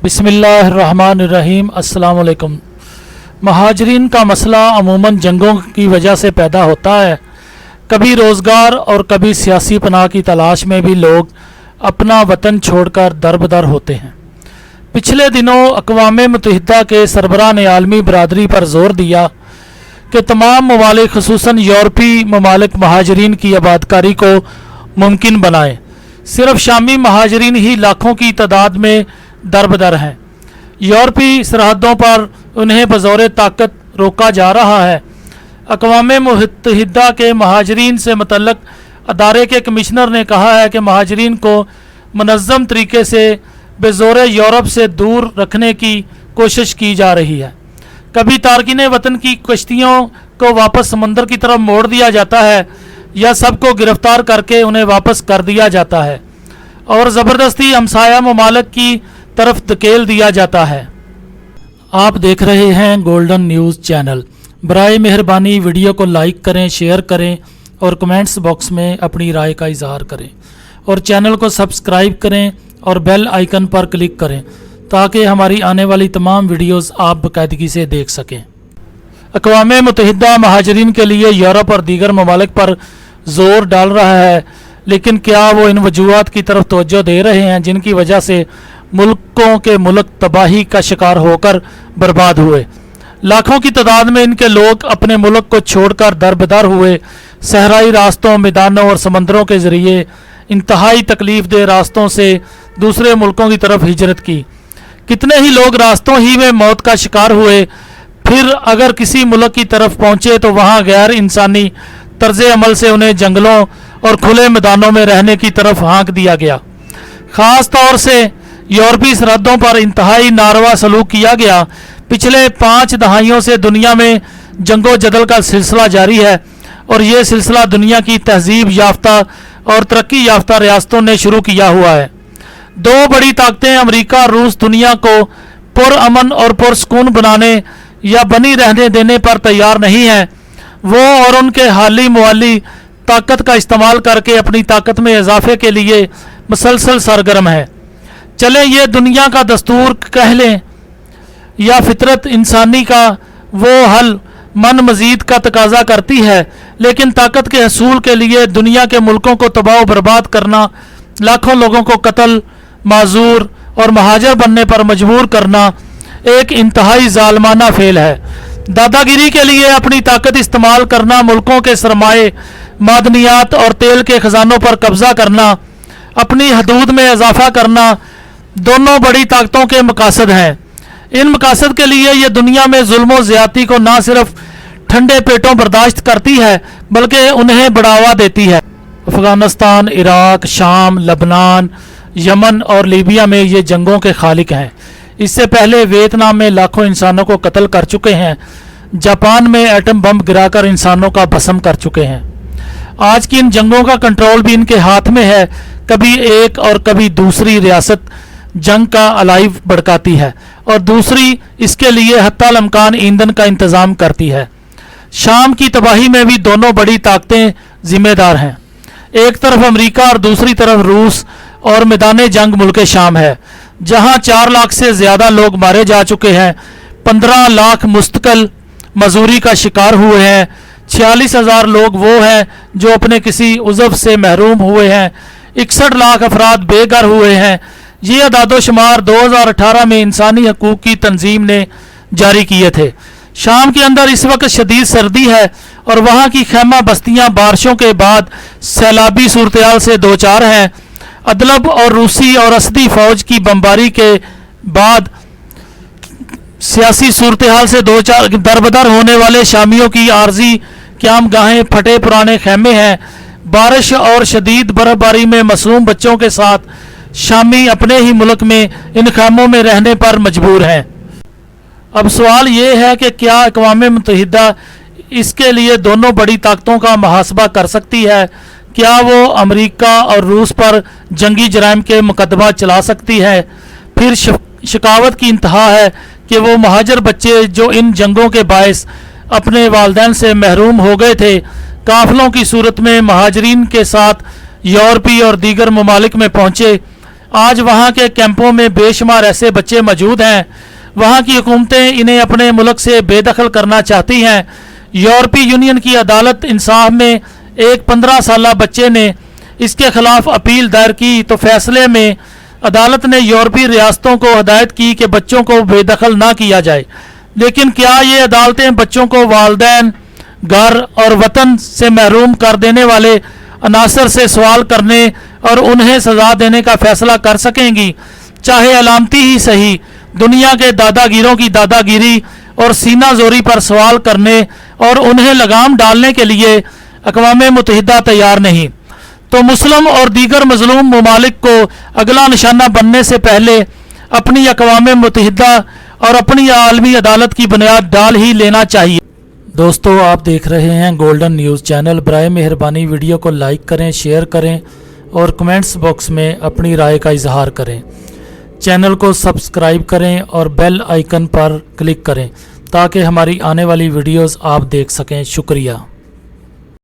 बिस्मिल्लाह अर्रहमान अर्रहीम। अस्सलाम वालेकुम। महाजरीन का मसला अमूमन जंगों की वजह से पैदा होता है। कभी रोज़गार और कभी सियासी पनाह की तलाश में भी लोग अपना वतन छोड़कर दर-बदर होते हैं। पिछले दिनों अक़वाम मुत्तहिदा के सरबराह ने आलमी बरादरी पर जोर दिया कि तमाम ममालिक ख़ुसूसन यूरोपी ममालिक महाजरीन की आबादकारी को मुमकिन बनाएं। सिर्फ शामी महाजरीन ही लाखों की तादाद में दर-बदर हैं। यूरोपी सरहदों पर उन्हें बज़ौर ताकत रोका जा रहा है। अक़वाम मुत्तहिदा के महाजरीन से मुतल्लक़ अदारे के कमिश्नर ने कहा है कि महाजरीन को मुनज़्ज़म तरीके से बेज़ोर यूरोप से दूर रखने की कोशिश की जा रही है। कभी तारकीन वतन की कश्तियों को वापस समंदर की तरफ मोड़ दिया जाता है या सबको गिरफ्तार करके उन्हें वापस कर दिया जाता है और ज़बरदस्ती हमसाया ममालिक की तरफ धकेल दिया जाता है। आप देख रहे हैं गोल्डन न्यूज़ चैनल। बराए मेहरबानी वीडियो को लाइक करें, शेयर करें और कमेंट्स बॉक्स में अपनी राय का इजहार करें और चैनल को सब्सक्राइब करें और बेल आइकन पर क्लिक करें ताकि हमारी आने वाली तमाम वीडियोस आप बाकायदगी से देख सकें। अक़वाम मुत्तहिदा महाजरीन के लिए यूरोप और दीगर ममालिक पर ज़ोर डाल रहा है, लेकिन क्या वो इन वजूहात की तरफ तवज्जो दे रहे हैं जिनकी वजह से मुल्कों के मुल्क तबाही का शिकार होकर बर्बाद हुए। लाखों की तादाद में इनके लोग अपने मुल्क को छोड़कर दर-बदर हुए। सहराई रास्तों, मैदानों और समंदरों के ज़रिए इंतहाई तकलीफ दे रास्तों से दूसरे मुल्कों की तरफ हिजरत की। कितने ही लोग रास्तों ही में मौत का शिकार हुए। फिर अगर किसी मुल्क की तरफ पहुँचे तो वहाँ गैर इंसानी तर्ज अमल से उन्हें जंगलों और खुले मैदानों में रहने की तरफ हाँक दिया गया। ख़ास तौर से यूरोपी सरहदों पर इंतहाई नारवा सलूक किया गया। पिछले 5 दहाइयों से दुनिया में जंगो जदल का सिलसिला जारी है और ये सिलसिला दुनिया की तहजीब याफ्ता और तरक्की याफ्ता रियासतों ने शुरू किया हुआ है। 2 बड़ी ताकतें अमेरिका और रूस दुनिया को पुरअमन और पुरसकून बनाने या बनी रहने देने पर तैयार नहीं है। वो और उनके हाली मुवाली ताकत का इस्तेमाल करके अपनी ताकत में इजाफे के लिए मुसलसल सरगर्म है। चले ये दुनिया का दस्तूर कह लें या फितरत इंसानी का वो हल मन मजीद का तकाजा करती है, लेकिन ताकत के हसूल के लिए दुनिया के मुल्कों को तबाह बर्बाद करना, लाखों लोगों को कत्ल, माजूर और महाजर बनने पर मजबूर करना एक इंतहाई जालमाना फेल है। दादागिरी के लिए अपनी ताकत इस्तेमाल करना, मुल्कों के सरमाए, मादनियात और तेल के खजानों पर कब्जा करना, अपनी हदूद में इजाफा करना दोनों बड़ी ताकतों के मकासद हैं। इन मकासद के लिए ये दुनिया में जुल्म ज़्यादती को ना सिर्फ ठंडे पेटों बर्दाश्त करती है बल्कि उन्हें बढ़ावा देती है। अफ़गानिस्तान, इराक, शाम, लबनान, यमन और लीबिया में ये जंगों के खालिक हैं। इससे पहले वियतनाम में लाखों इंसानों को कत्ल कर चुके हैं। जापान में एटम बम गिराकर इंसानों का भस्म कर चुके हैं। आज की इन जंगों का कंट्रोल भी इनके हाथ में है। कभी एक और कभी दूसरी रियासत जंग का अलाइव भड़काती है और दूसरी इसके लिए हत्तल इम्कान ईंधन का इंतज़ाम करती है। शाम की तबाही में भी दोनों बड़ी ताकतें जिम्मेदार हैं। एक तरफ अमेरिका और दूसरी तरफ रूस और मैदान जंग मुल्क शाम है, जहां 4 लाख से ज़्यादा लोग मारे जा चुके हैं। 15 लाख मुस्तकिल मजूरी का शिकार हुए हैं। 46,000 लोग वो हैं जो अपने किसी उज़व से महरूम हुए हैं। 61 लाख अफराद बेघर हुए हैं। ये अदादोशुमार 2018 में इंसानी हकूक़ की तंजीम ने जारी किए थे। शाम के अंदर इस वक्त शदीद सर्दी है और वहाँ की खैमा बस्तियाँ बारिशों के बाद सैलाबी सूरत से दो चार हैं। अदलब और रूसी और असदी फ़ौज की बमबारी के बाद सियासी सूरत हाल से दो चार दरबदर होने वाले शामियों की आर्जी क़याम गाहें, फटे पुराने खैमे हैं। बारिश और शदीद बर्फबारी में मासूम बच्चों के साथ शामी अपने ही मुल्क में इन खैमों में रहने पर मजबूर हैं। अब सवाल ये है कि क्या अक़वाम मुत्तहिदा इसके लिए दोनों बड़ी ताकतों का मुहासबा कर सकती है? क्या वो अमेरिका और रूस पर जंगी जराइम के मुकदमा चला सकती है? फिर शिकावत की इंतहा है कि वो महाजर बच्चे जो इन जंगों के बायस अपने वालिदैन से महरूम हो गए थे, काफिलों की सूरत में महाजरीन के साथ यूरोपी और दीगर ममालिक में पहुँचे। آج وہاں کے کیمپوں میں بے شمار ایسے بچے موجود ہیں، وہاں کی حکومتیں انہیں اپنے ملک سے بے دخل کرنا چاہتی ہیں۔ یورپی یونین کی عدالت انصاف میں ایک 15 سالہ بچے نے اس کے خلاف اپیل دائر کی تو فیصلے میں عدالت نے یورپی ریاستوں کو ہدایت کی کہ بچوں کو بے دخل نہ کیا جائے، لیکن کیا یہ عدالتیں بچوں کو والدین، گھر اور وطن سے محروم کر دینے والے عناصر سے سوال کرنے اور انہیں سزا دینے کا فیصلہ کر سکیں گی؟ چاہے علامتی ہی صحیح، دنیا کے دادا گیروں کی دادا گیری اور سینہ زوری پر سوال کرنے اور انہیں لگام ڈالنے کے لیے اقوام متحدہ تیار نہیں، تو مسلم اور دیگر مظلوم ممالک کو اگلا نشانہ بننے سے پہلے اپنی اقوام متحدہ اور اپنی عالمی عدالت کی بنیاد ڈال ہی لینا چاہیے۔ دوستو، آپ دیکھ رہے ہیں گولڈن نیوز چینل۔ برائے مہربانی ویڈیو کو لائک کریں، شیئر کریں اور کمنٹس باکس میں اپنی رائے کا اظہار کریں۔ چینل کو سبسکرائب کریں اور بیل آئیکن پر کلک کریں تاکہ ہماری آنے والی ویڈیوز آپ دیکھ سکیں۔ شکریہ۔